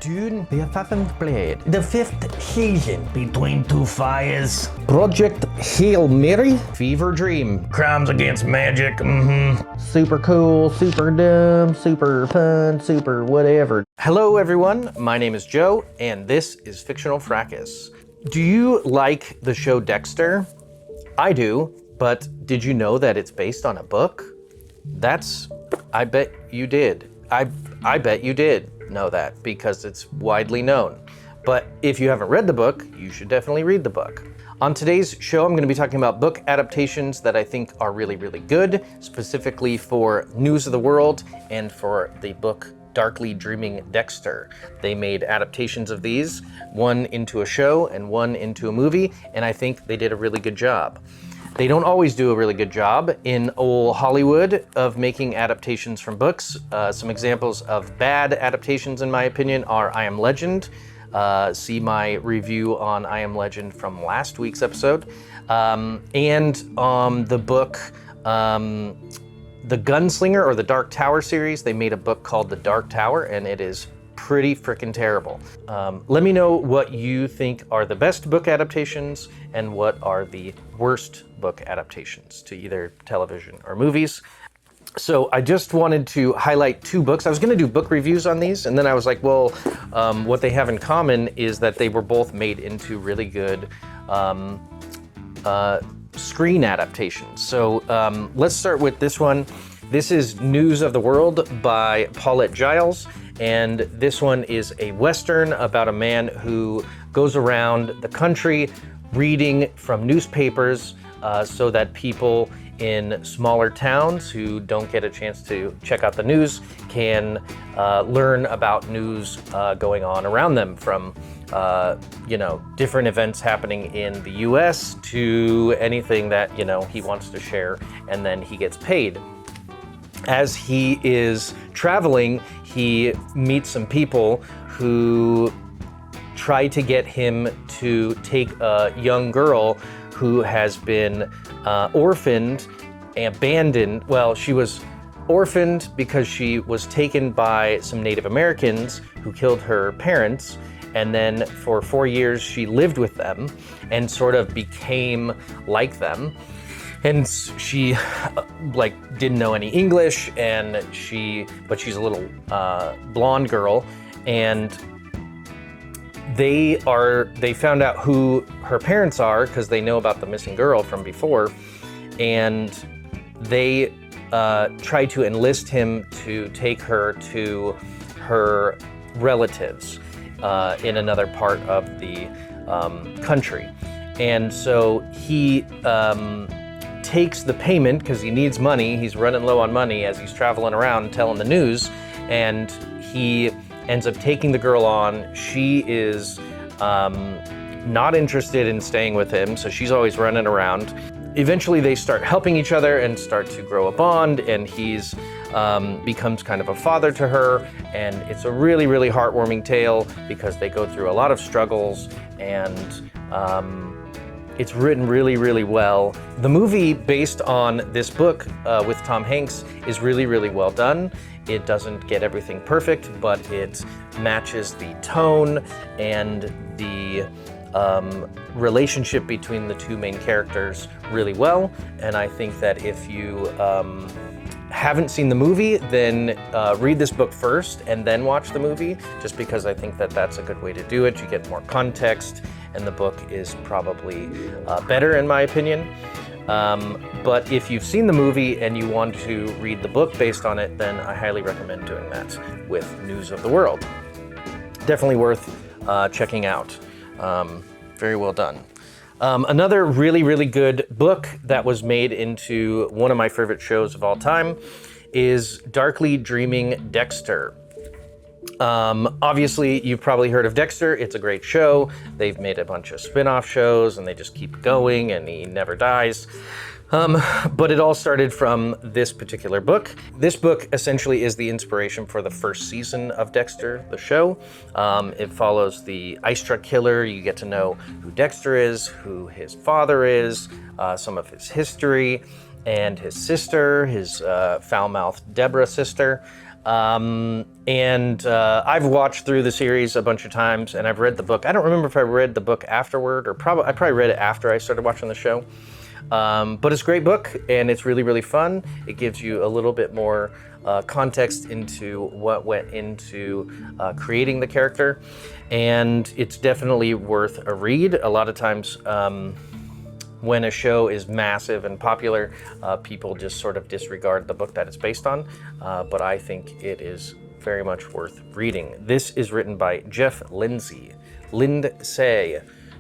Dune, the 11th Blade, the 5th season, Between Two Fires, Project Hail Mary, Fever Dream, Crimes Against Magic, super cool, super dumb, super fun, super whatever. Hello everyone, my name is Joe, and this is Fictional Fracas. Do you like the show Dexter? I do, but did you know that it's based on a book? I bet you did. I bet you did know that because it's widely known. But if you haven't read the book, you should definitely read the book. On today's show, I'm going to be talking about book adaptations that I think are really, really good, specifically for News of the World and for the book Darkly Dreaming Dexter. They made adaptations of these, one into a show and one into a movie, and I think they did a really good job. They don't always do a really good job in old Hollywood of making adaptations from books. Some examples of bad adaptations, in my opinion, are I Am Legend. See my review on I Am Legend from last week's episode. And the book, The Gunslinger or the Dark Tower series, they made a book called The Dark Tower, and it is pretty freaking terrible. Let me know what you think are the best book adaptations and what are the worst book adaptations to either television or movies. So I just wanted to highlight two books. I was going to do book reviews on these, and then I was like, well, what they have in common is that they were both made into really good screen adaptations. So let's start with this one. This is News of the World by Paulette Jiles. And this one is a Western about a man who goes around the country reading from newspapers so that people in smaller towns who don't get a chance to check out the news can learn about news going on around them, from different events happening in the US to anything that he wants to share, and then he gets paid. As he is traveling, he meets some people who try to get him to take a young girl who has been orphaned, abandoned. Well, she was orphaned because she was taken by some Native Americans who killed her parents, and then for 4 years she lived with them and sort of became like them. And she didn't know any English, but she's a little blonde girl, and they found out who her parents are because they know about the missing girl from before, and they try to enlist him to take her to her relatives in another part of the country. And so he takes the payment because he needs money. He's running low on money as he's traveling around telling the news, and he ends up taking the girl on. She is not interested in staying with him, so she's always running around. Eventually they start helping each other and start to grow a bond, and he's becomes kind of a father to her, and it's a really, really heartwarming tale because they go through a lot of struggles, and it's written really, really well. The movie based on this book with Tom Hanks is really, really well done. It doesn't get everything perfect, but it matches the tone and the relationship between the two main characters really well. And I think that if you haven't seen the movie, then read this book first and then watch the movie, just because I think that that's a good way to do it. You get more context, and the book is probably better in my opinion. But if you've seen the movie and you want to read the book based on it, then I highly recommend doing that with News of the World. Definitely worth checking out. Very well done. Another really, really good book that was made into one of my favorite shows of all time is Darkly Dreaming Dexter. Obviously, you've probably heard of Dexter. It's a great show. They've made a bunch of spin-off shows, and they just keep going, and he never dies. But it all started from this particular book. This book essentially is the inspiration for the first season of Dexter, the show. It follows the Xtra killer. You get to know who Dexter is, who his father is, some of his history, and his sister, his foul-mouthed Deborah sister. I've watched through the series a bunch of times, and I've read the book. I don't remember if I read the book afterward, or I probably read it after I started watching the show. But it's a great book, and it's really, really fun. It gives you a little bit more context into what went into creating the character, and it's definitely worth a read. A lot of times, when a show is massive and popular, people just sort of disregard the book that it's based on, but I think it is very much worth reading. This is written by Jeff Lindsay.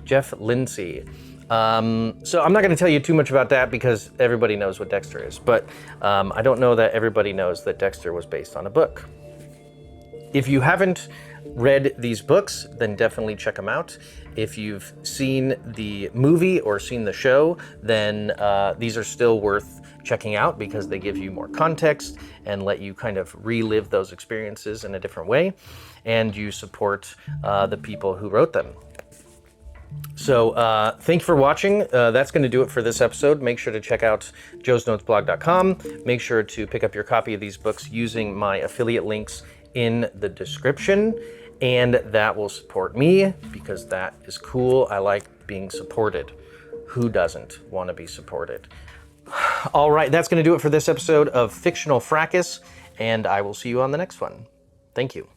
Jeff Lindsay. So I'm not going to tell you too much about that because everybody knows what Dexter is, but I don't know that everybody knows that Dexter was based on a book. If you haven't read these books, then definitely check them out. If you've seen the movie or seen the show, then these are still worth checking out because they give you more context and let you kind of relive those experiences in a different way, and you support the people who wrote them. So thank you for watching. That's going to do it for this episode. Make sure to check out joesnotesblog.com. Make sure to pick up your copy of these books using my affiliate links in the description, and that will support me because that is cool. I like being supported. Who doesn't want to be supported? All right, that's going to do it for this episode of Fictional Fracas, and I will see you on the next one. Thank you.